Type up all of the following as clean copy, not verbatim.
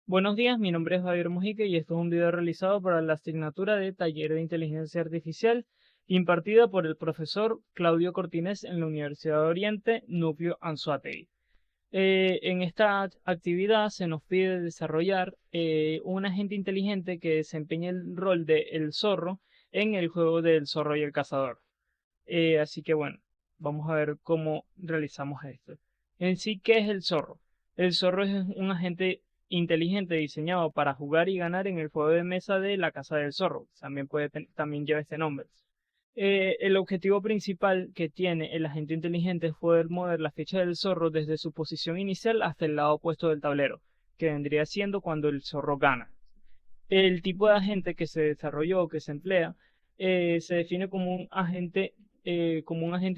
Buenos días, mi nombre es Javier Mojica y esto es un video realizado para la asignatura de Taller de Inteligencia Artificial impartida por el profesor Claudio Cortines en la Universidad de Oriente, Núcleo Anzoátegui. En esta actividad se nos pide desarrollar un agente inteligente que desempeñe el rol de el zorro en el juego del zorro y el cazador. Así que bueno, vamos a ver cómo realizamos esto. En sí, ¿qué es el zorro? El zorro es un agente inteligente diseñado para jugar y ganar en el juego de mesa de la Casa del Zorro. También lleva este nombre. El objetivo principal que tiene el agente inteligente es poder mover la ficha del zorro desde su posición inicial hasta el lado opuesto del tablero, que vendría siendo cuando el zorro gana. El tipo de agente que se desarrolló o que se emplea se define como un agente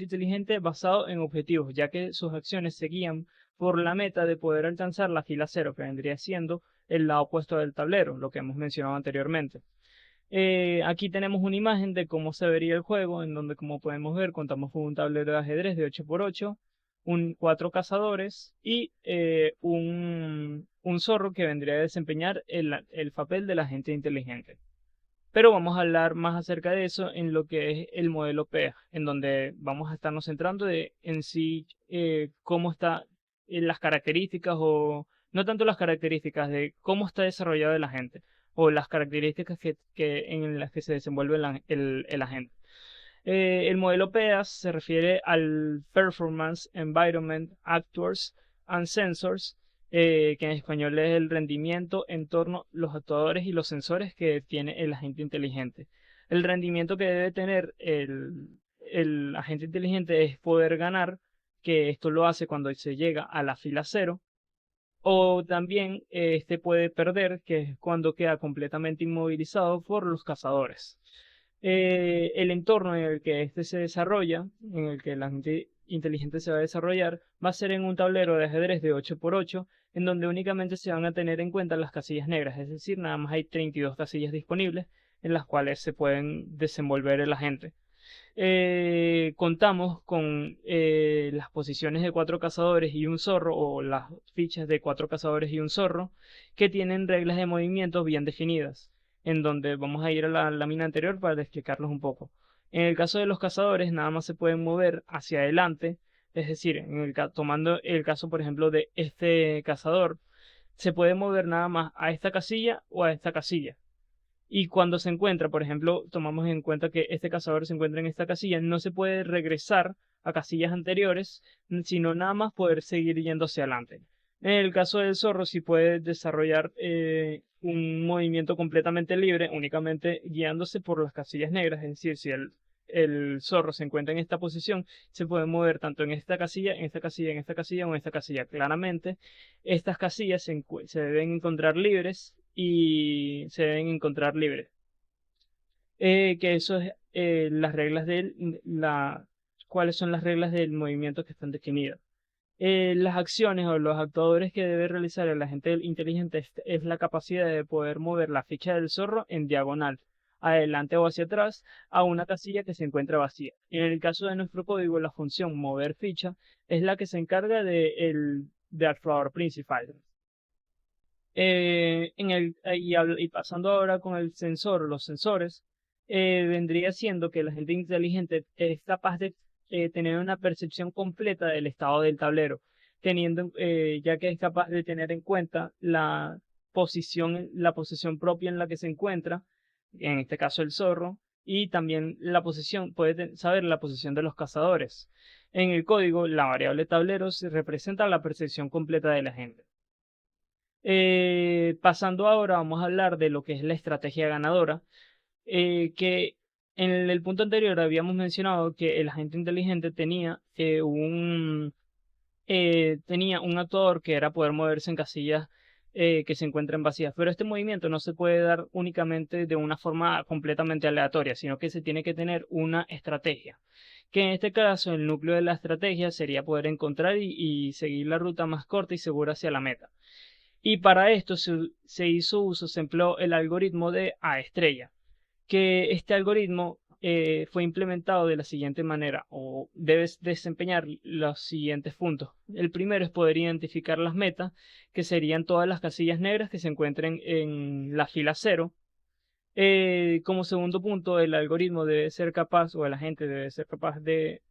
inteligente basado en objetivos, ya que sus acciones se guían por la meta de poder alcanzar la fila cero, que vendría siendo el lado opuesto del tablero, lo que hemos mencionado anteriormente. Aquí tenemos una imagen de cómo se vería el juego, en donde, como podemos ver, contamos con un tablero de ajedrez de 8x8, cuatro cazadores y un zorro que vendría a desempeñar el papel del agente inteligente. Pero vamos a hablar más acerca de eso en lo que es el modelo PEA, en donde vamos a estarnos centrando en sí cómo está las características o no tanto las características de cómo está desarrollado el agente o las características en las que se desenvuelve el agente. El modelo PEAS se refiere al Performance, Environment, Actors and Sensors, que en español es el rendimiento, entorno, los actuadores y los sensores que tiene el agente inteligente. El rendimiento que debe tener el agente inteligente es poder ganar, que esto lo hace cuando se llega a la fila cero, o también este puede perder, que es cuando queda completamente inmovilizado por los cazadores. El entorno en el que este se desarrolla, en el que la gente inteligente se va a desarrollar, va a ser en un tablero de ajedrez de 8x8, en donde únicamente se van a tener en cuenta las casillas negras, es decir, nada más hay 32 casillas disponibles en las cuales se pueden desenvolver el agente. Contamos con las posiciones de cuatro cazadores y un zorro, o las fichas de cuatro cazadores y un zorro, que tienen reglas de movimiento bien definidas, en donde vamos a ir a la lámina anterior para explicarlos un poco. En el caso de los cazadores, nada más se pueden mover hacia adelante, es decir, tomando el caso, por ejemplo, de este cazador, se puede mover nada más a esta casilla o a esta casilla. Y cuando se encuentra, por ejemplo, tomamos en cuenta que este cazador se encuentra en esta casilla, no se puede regresar a casillas anteriores, sino nada más poder seguir yendo hacia adelante. En el caso del zorro, sí puede desarrollar un movimiento completamente libre, únicamente guiándose por las casillas negras. Es decir, si el zorro se encuentra en esta posición, se puede mover tanto en esta casilla, en esta casilla, en esta casilla o en esta casilla. Claramente, estas casillas se deben encontrar libres y se deben encontrar libres. Que eso es las reglas cuáles son las reglas del movimiento que están definidas. Las acciones o los actuadores que debe realizar el agente inteligente es la capacidad de poder mover la ficha del zorro en diagonal, adelante o hacia atrás, a una casilla que se encuentra vacía. En el caso de nuestro código, la función mover ficha es la que se encarga del actuador principal. Y pasando ahora con el sensor, los sensores, vendría siendo que la gente inteligente es capaz de tener una percepción completa del estado del tablero, ya que es capaz de tener en cuenta la posición propia en la que se encuentra, en este caso el zorro, y también saber la posición de los cazadores. En el código, la variable tablero se representa la percepción completa de la gente. Pasando ahora, vamos a hablar de lo que es la estrategia ganadora, que en el punto anterior habíamos mencionado que el agente inteligente tenía un actuador que era poder moverse en casillas que se encuentran vacías, pero este movimiento no se puede dar únicamente de una forma completamente aleatoria, sino que se tiene que tener una estrategia, que en este caso el núcleo de la estrategia sería poder encontrar y seguir la ruta más corta y segura hacia la meta. Y para esto se empleó el algoritmo de A estrella, que este algoritmo fue implementado de la siguiente manera, o debes desempeñar los siguientes puntos. El primero es poder identificar las metas, que serían todas las casillas negras que se encuentren en la fila cero. Como segundo punto, el algoritmo debe ser capaz, o el agente debe ser capaz de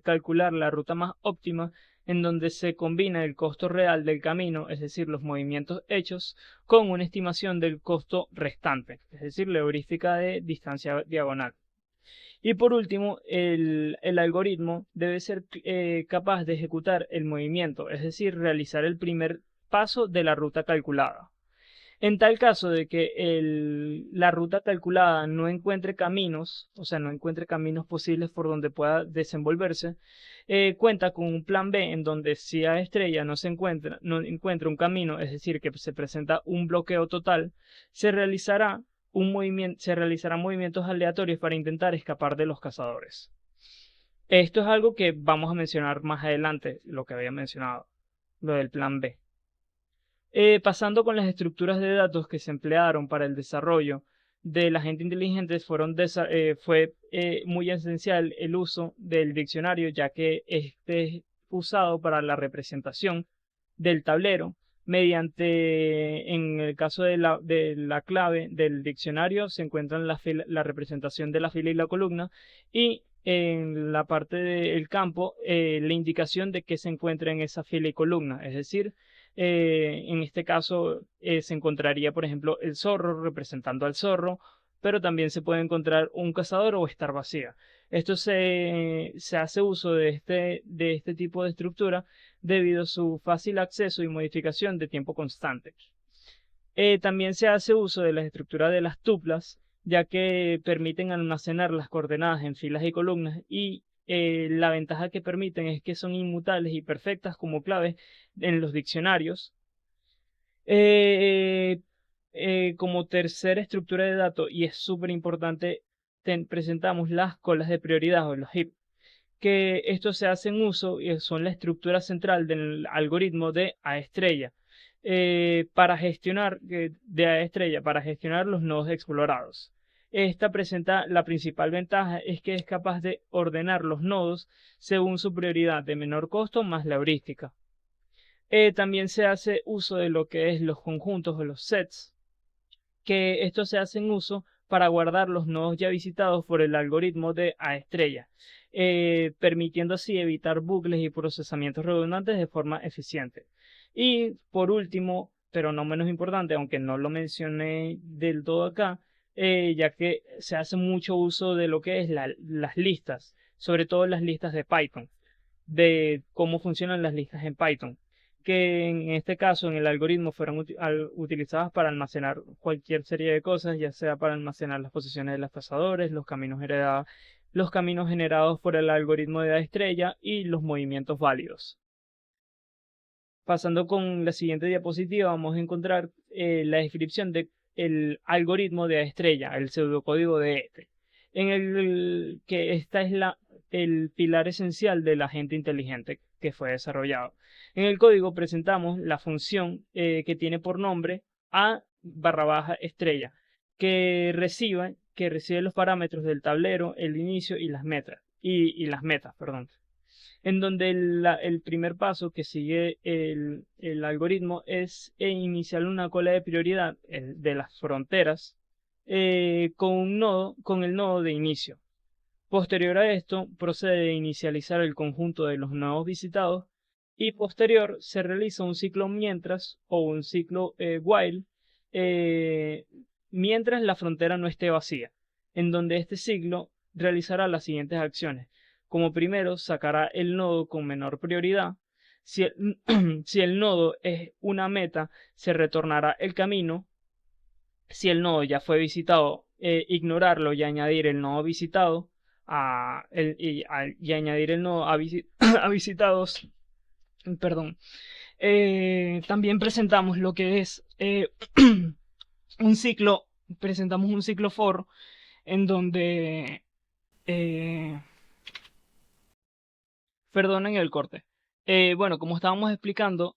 calcular la ruta más óptima en donde se combina el costo real del camino, es decir, los movimientos hechos, con una estimación del costo restante, es decir, la heurística de distancia diagonal. Y por último, el algoritmo debe ser capaz de ejecutar el movimiento, es decir, realizar el primer paso de la ruta calculada. En tal caso de que la ruta calculada no encuentre caminos, o sea, no encuentre caminos posibles por donde pueda desenvolverse, cuenta con un plan B en donde si A estrella no encuentra un camino, es decir, que se presenta un bloqueo total, se realizará se realizarán movimientos aleatorios para intentar escapar de los cazadores. Esto es algo que vamos a mencionar más adelante, lo que había mencionado, lo del plan B. Pasando con las estructuras de datos que se emplearon para el desarrollo del agente inteligente, fue muy esencial el uso del diccionario, ya que este es usado para la representación del tablero mediante, en el caso de la clave del diccionario, se encuentra la representación de la fila y la columna, y en la parte del campo, la indicación de que se encuentra en esa fila y columna, es decir, en este caso se encontraría, por ejemplo, el zorro representando al zorro, pero también se puede encontrar un cazador o estar vacía. Esto se hace uso de este tipo de estructura debido a su fácil acceso y modificación de tiempo constante. También se hace uso de la estructura de las tuplas, ya que permiten almacenar las coordenadas en filas y columnas, y la ventaja que permiten es que son inmutables y perfectas como claves en los diccionarios. Como tercera estructura de datos, y es súper importante, presentamos las colas de prioridad o los heap, que esto se hace en uso y son la estructura central del algoritmo de A estrella, de A estrella para gestionar los nodos explorados. Esta presenta la principal ventaja es que es capaz de ordenar los nodos según su prioridad de menor costo más la heurística. También se hace uso de lo que es los conjuntos o los sets, que esto se hace en uso para guardar los nodos ya visitados por el algoritmo de A estrella, permitiendo así evitar bucles y procesamientos redundantes de forma eficiente. Y por último, pero no menos importante, aunque no lo mencioné del todo acá, ya que se hace mucho uso de lo que es las listas, sobre todo las listas de Python, de cómo funcionan las listas en Python, que en este caso en el algoritmo fueron utilizadas para almacenar cualquier serie de cosas, ya sea para almacenar las posiciones de los cazadores, los caminos generados por el algoritmo de A estrella y los movimientos válidos. Pasando con la siguiente diapositiva, vamos a encontrar la descripción del algoritmo de A estrella, el pseudocódigo de ETE, en el que esta es el pilar esencial del agente inteligente que fue desarrollado. En el código presentamos la función que tiene por nombre A_estrella, que recibe los parámetros del tablero, el inicio y las metas, perdón, en donde el primer paso que sigue el algoritmo es iniciar una cola de prioridad de las fronteras con el nodo de inicio. Posterior a esto, procede a inicializar el conjunto de los nodos visitados, y posterior se realiza un ciclo mientras o un ciclo while mientras la frontera no esté vacía, en donde este ciclo realizará las siguientes acciones. Como primero, sacará el nodo con menor prioridad. Si el, si el nodo es una meta, se retornará el camino. Si el nodo ya fue visitado, ignorarlo y añadir el nodo visitado y añadir el nodo a visitados. Perdón. También presentamos lo que es un ciclo, presentamos un ciclo for en donde, eh, perdonen el corte. Bueno, como estábamos explicando,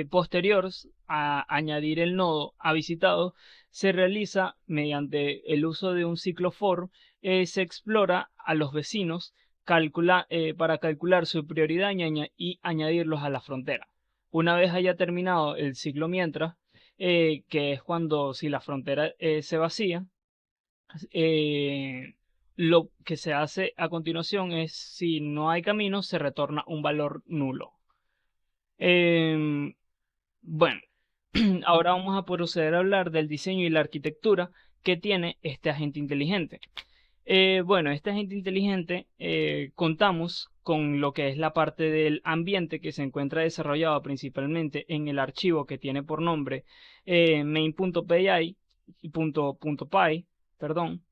Posterior a añadir el nodo a visitado, se realiza mediante el uso de un ciclo for. Se explora a los vecinos para calcular su prioridad y añadirlos a la frontera. Una vez haya terminado el ciclo mientras, que es cuando si la frontera se vacía, lo que se hace a continuación es, si no hay camino, se retorna un valor nulo. Bueno, ahora vamos a proceder a hablar del diseño y la arquitectura que tiene este agente inteligente. Bueno, este agente inteligente contamos con lo que es la parte del ambiente que se encuentra desarrollado principalmente en el archivo que tiene por nombre main.py y .py, perdón,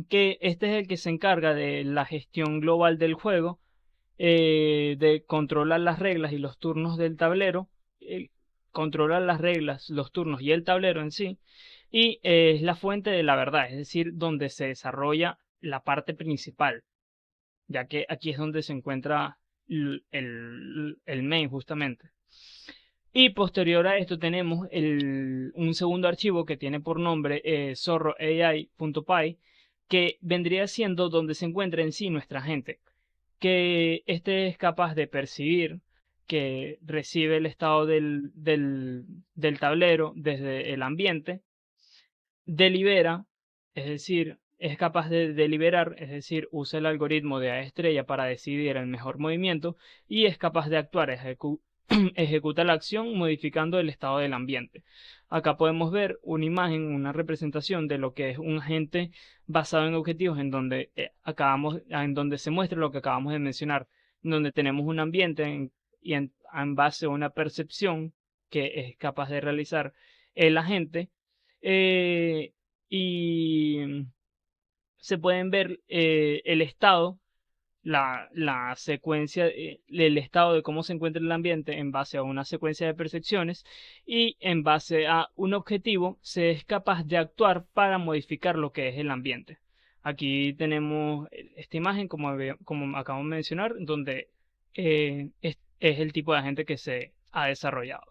que este es el que se encarga de la gestión global del juego, de controlar las reglas y los turnos del tablero, controlar las reglas, los turnos y el tablero en sí, y es la fuente de la verdad, es decir, donde se desarrolla la parte principal, ya que aquí es donde se encuentra el main justamente. Y posterior a esto tenemos un segundo archivo que tiene por nombre zorroai.py, que vendría siendo donde se encuentra en sí nuestra agente, que este es capaz de percibir que recibe el estado del tablero desde el ambiente, delibera, es decir, es capaz de deliberar, es decir, usa el algoritmo de A estrella para decidir el mejor movimiento y es capaz de actuar, ejecuta la acción modificando el estado del ambiente. Acá podemos ver una imagen, una representación de lo que es un agente basado en objetivos en donde en donde se muestra lo que acabamos de mencionar, en donde tenemos un ambiente en base a una percepción que es capaz de realizar el agente, y se pueden ver el estado, la secuencia, el estado de cómo se encuentra el ambiente en base a una secuencia de percepciones, y en base a un objetivo se es capaz de actuar para modificar lo que es el ambiente. Aquí tenemos esta imagen, como acabamos de mencionar, donde es el tipo de agente que se ha desarrollado.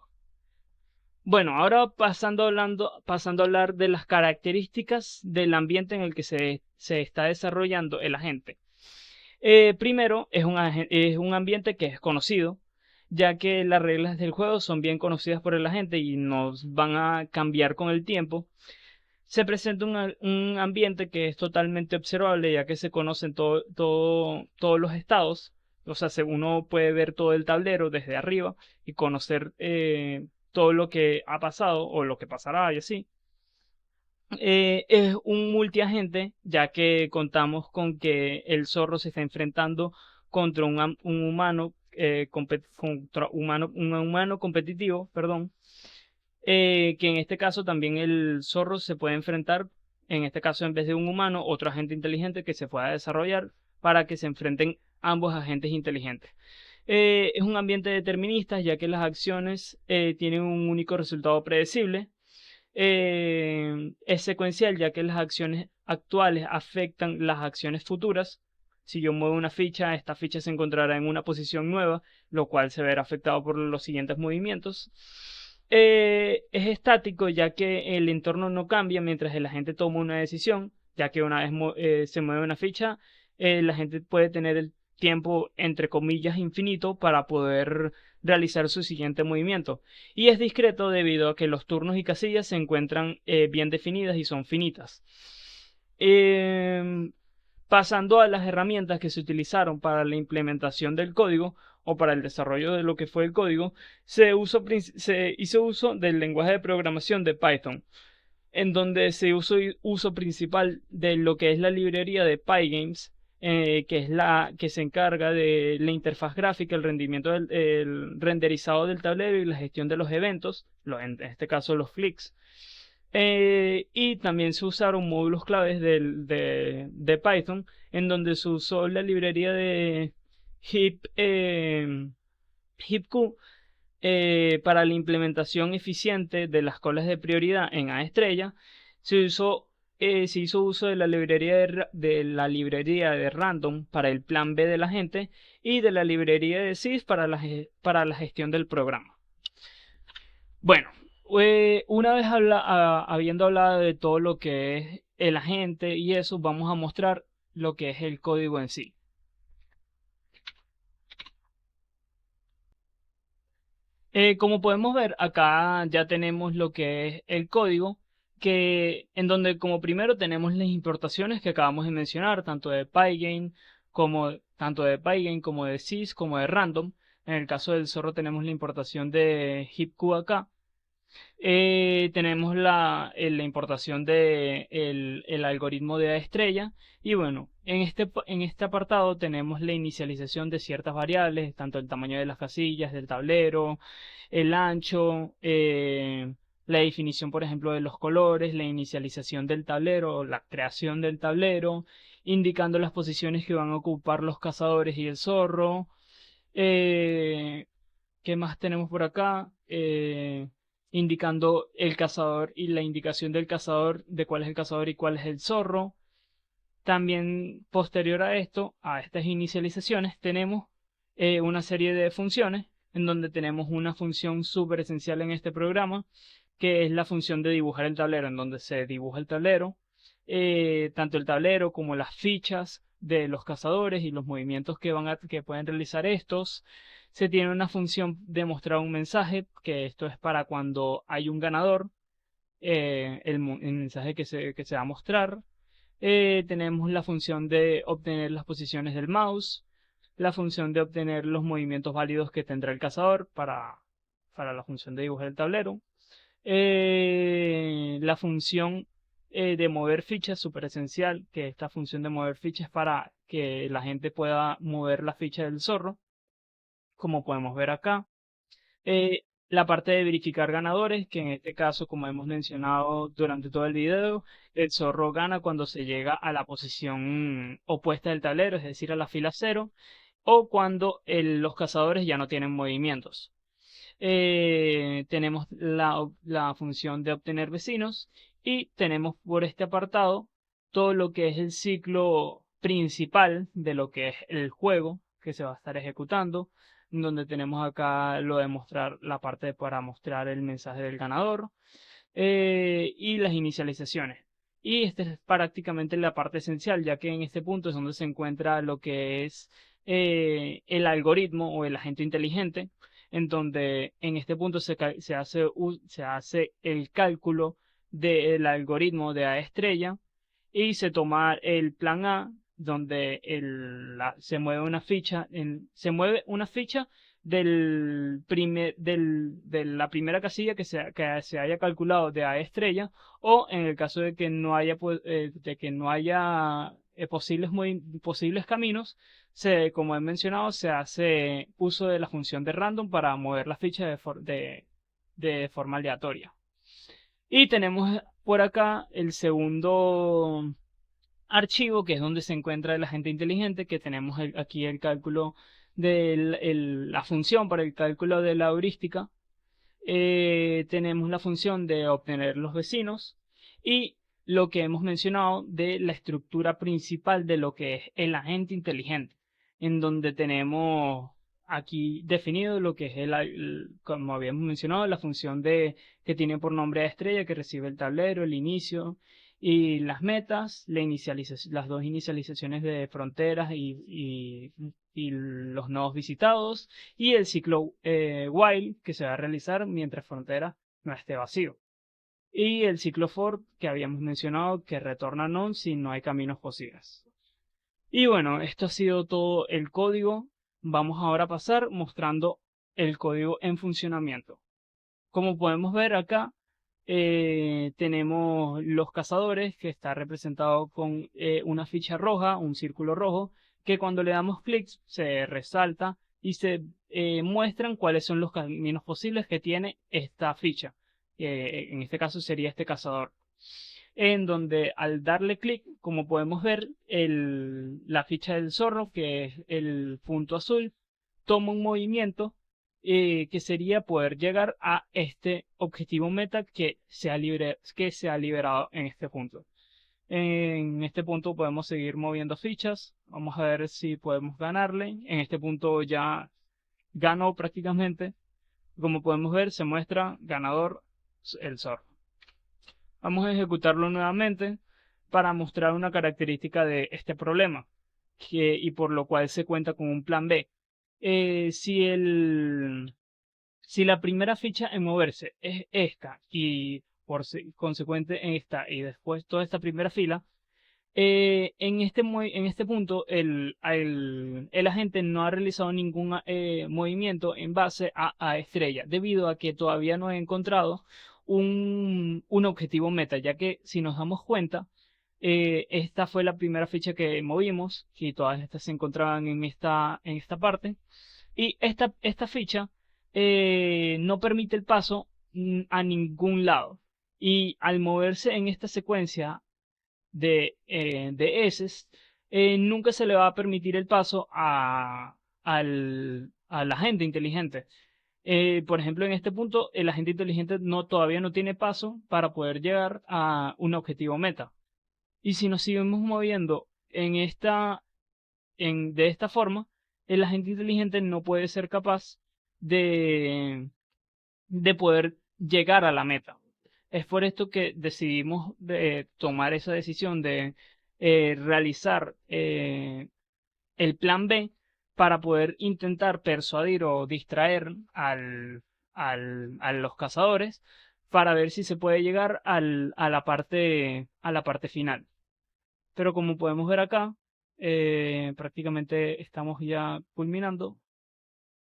Bueno, ahora pasando a hablar de las características del ambiente en el que se está desarrollando el agente. Primero, es un ambiente que es conocido, ya que las reglas del juego son bien conocidas por el agente y nos van a cambiar con el tiempo. Se presenta un ambiente que es totalmente observable, ya que se conocen todos los estados. O sea, uno puede ver todo el tablero desde arriba y conocer todo lo que ha pasado o lo que pasará y así. Es un multiagente, ya que contamos con que el zorro se está enfrentando contra un humano, un humano competitivo, perdón, que en este caso también el zorro se puede enfrentar, en este caso en vez de un humano, otro agente inteligente que se pueda desarrollar para que se enfrenten ambos agentes inteligentes. Es un ambiente determinista, ya que las acciones tienen un único resultado predecible. Es secuencial, ya que las acciones actuales afectan las acciones futuras. Si yo muevo una ficha, esta ficha se encontrará en una posición nueva, lo cual se verá afectado por los siguientes movimientos. Es estático, ya que el entorno no cambia mientras el agente toma una decisión, ya que una vez se mueve una ficha, la gente puede tener el tiempo, entre comillas, infinito para poder realizar su siguiente movimiento. Y es discreto debido a que los turnos y casillas se encuentran bien definidas y son finitas. Pasando a las herramientas que se utilizaron para la implementación del código o para el desarrollo de lo que fue el código, se hizo uso del lenguaje de programación de Python, en donde se hizo uso principal de lo que es la librería de Pygames, que es la que se encarga de la interfaz gráfica, el rendimiento el renderizado del tablero y la gestión de los eventos, en este caso los flicks. Y también se usaron módulos claves de Python, en donde se usó la librería de HipQ para la implementación eficiente de las colas de prioridad en A estrella. Se hizo uso de la librería de random para el plan B de la gente y de la librería de sys para la gestión del programa. Bueno, una vez habiendo hablado de todo lo que es el agente y eso, vamos a mostrar lo que es el código en sí. Como podemos ver, acá ya tenemos lo que es el código, en donde como primero tenemos las importaciones que acabamos de mencionar, tanto de Pygame como de sys como de random. En el caso del zorro tenemos la importación de hipq acá. Tenemos la importación de el algoritmo de A estrella. Y bueno, en este apartado tenemos la inicialización de ciertas variables, tanto el tamaño de las casillas, del tablero, el ancho, la definición, por ejemplo, de los colores, la inicialización del tablero, la creación del tablero, indicando las posiciones que van a ocupar los cazadores y el zorro. Eh, ¿Qué más tenemos por acá? Indicando el cazador y la indicación del cazador de cuál es el cazador y cuál es el zorro. También posterior a esto, a estas inicializaciones, tenemos una serie de funciones en donde tenemos una función súper esencial en este programa, que es la función de dibujar el tablero, en donde se dibuja el tablero, tanto el tablero como las fichas de los cazadores y los movimientos que pueden realizar estos. Se tiene una función de mostrar un mensaje, que esto es para cuando hay un ganador, el mensaje que se va a mostrar. Tenemos la función de obtener las posiciones del mouse, la función de obtener los movimientos válidos que tendrá el cazador para la función de dibujar el tablero. La función de mover fichas, súper esencial, que esta función de mover fichas es para que la gente pueda mover la ficha del zorro, como podemos ver acá. La parte de verificar ganadores, que en este caso, como hemos mencionado durante todo el video, el zorro gana cuando se llega a la posición opuesta del tablero, es decir, a la fila 0, o cuando los cazadores ya no tienen movimientos. Tenemos la función de obtener vecinos y tenemos por este apartado todo lo que es el ciclo principal de lo que es el juego que se va a estar ejecutando, donde tenemos acá lo de mostrar la parte para mostrar el mensaje del ganador, y las inicializaciones. Y esta es prácticamente la parte esencial, ya que en este punto es donde se encuentra lo que es el algoritmo o el agente inteligente, en donde en este punto se hace el cálculo del algoritmo de A estrella y se toma el plan A, donde se mueve una ficha, se mueve una ficha de la primera casilla que se haya calculado de A estrella, o en el caso de que no haya, posibles caminos, como he mencionado, se hace uso de la función de random para mover la ficha de forma aleatoria. Y tenemos por acá el segundo archivo, que es donde se encuentra el agente inteligente, que tenemos aquí el cálculo de la función para el cálculo de la heurística. Tenemos la función de obtener los vecinos y lo que hemos mencionado de la estructura principal de lo que es el agente inteligente, en donde tenemos aquí definido lo que es como habíamos mencionado, la función que tiene por nombre a estrella, que recibe el tablero, el inicio y las metas, las dos inicializaciones de fronteras y los nodos visitados, y el ciclo while que se va a realizar mientras frontera no esté vacío. Y el ciclo for que habíamos mencionado que retorna none si no hay caminos posibles. Y bueno, esto ha sido todo el código. Vamos ahora a pasar mostrando el código en funcionamiento. Como podemos ver acá, tenemos los cazadores, que está representado con una ficha roja, un círculo rojo, que cuando le damos clics se resalta y se muestran cuáles son los caminos posibles que tiene esta ficha. En este caso sería este cazador. En donde al darle clic, como podemos ver, la ficha del zorro, que es el punto azul, toma un movimiento que sería poder llegar a este objetivo meta que se ha liberado en este punto. En este punto podemos seguir moviendo fichas. Vamos a ver si podemos ganarle. En este punto ya ganó prácticamente. Como podemos ver, se muestra ganador el zorro. Vamos a ejecutarlo nuevamente para mostrar una característica de este problema y por lo cual se cuenta con un plan B. Si la primera ficha en moverse es esta y por consecuente esta y después toda esta primera fila, en este punto el agente no ha realizado ningún movimiento en base a estrella, debido a que todavía no ha encontrado un objetivo meta, ya que si nos damos cuenta, esta fue la primera ficha que movimos y todas estas se encontraban en esta parte. Y esta ficha no permite el paso a ningún lado. Y al moverse en esta secuencia de heces, nunca se le va a permitir el paso al agente inteligente. Por ejemplo, en este punto, el agente inteligente todavía no tiene paso para poder llegar a un objetivo meta. Y si nos seguimos moviendo de esta forma, el agente inteligente no puede ser capaz de poder llegar a la meta. Es por esto que decidimos tomar esa decisión de realizar el plan B para poder intentar persuadir o distraer a los cazadores para ver si se puede llegar a la parte final. Pero como podemos ver acá, prácticamente estamos ya culminando.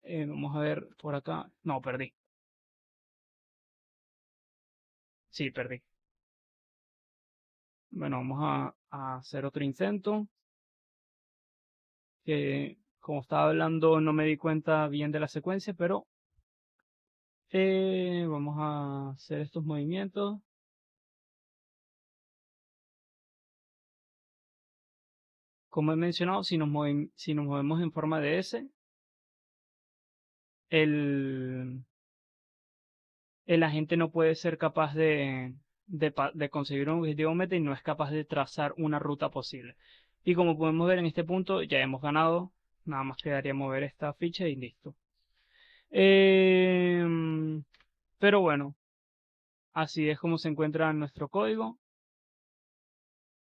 Vamos a ver por acá. No, perdí. Sí, perdí. Bueno, vamos a hacer otro intento. Que como estaba hablando no me di cuenta bien de la secuencia, pero vamos a hacer estos movimientos. Como he mencionado, si nos movemos en forma de S, el, el agente no puede ser capaz de conseguir un objetivo meta y no es capaz de trazar una ruta posible. Y como podemos ver en este punto, ya hemos ganado. Nada más quedaría mover esta ficha y listo. Pero bueno, así es como se encuentra nuestro código.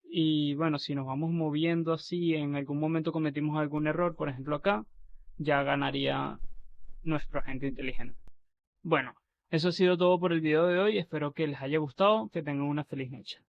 Y bueno, si nos vamos moviendo así, en algún momento cometimos algún error, por ejemplo acá, ya ganaría nuestro agente inteligente. Bueno, eso ha sido todo por el video de hoy. Espero que les haya gustado, que tengan una feliz noche.